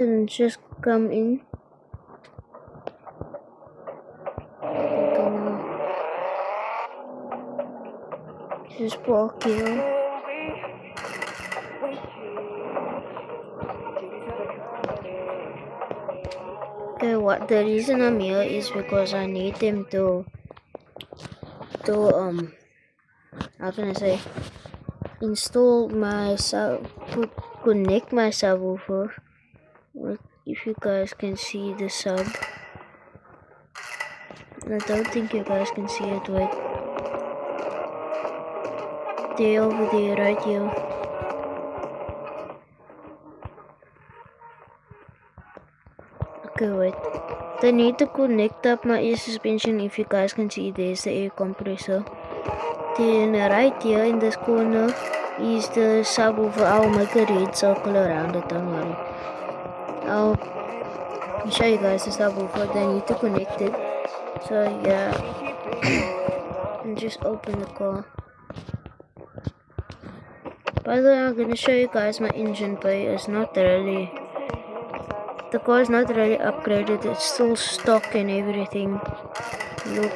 can just come in. Just park here. Okay, what the reason I'm here is because I need them to how can I say, install my connect my subwoofer. If you guys can see the sub, I don't think you guys can see it. Wait, they're over there, right here. Okay, wait. I need to connect up my air suspension. If you guys can see, there's the air compressor. Then right here in this corner is the subwoofer. I'll make a red circle around it, don't worry. I'll show you guys the subwoofer. I need to connect it. So yeah, and just open the car. By the way, I'm gonna show you guys my engine bay. It's not really, the car is not really upgraded. It's still stock and everything. Look,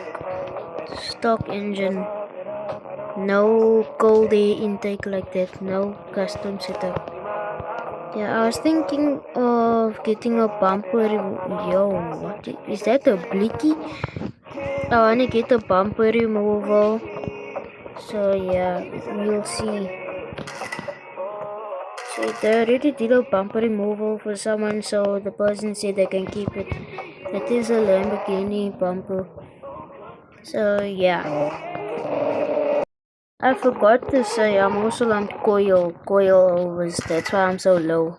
stock engine. No cold air intake like that. No custom setup. Yeah, I was thinking of getting a bumper. Yo, what is that? A blicky? I wanna get a bumper removal. So yeah, we'll see. So they already did a bumper removal for someone, so the person said they can keep it. It is a Lamborghini bumper. So yeah. I forgot to say I'm also on coil overs, that's why I'm so low.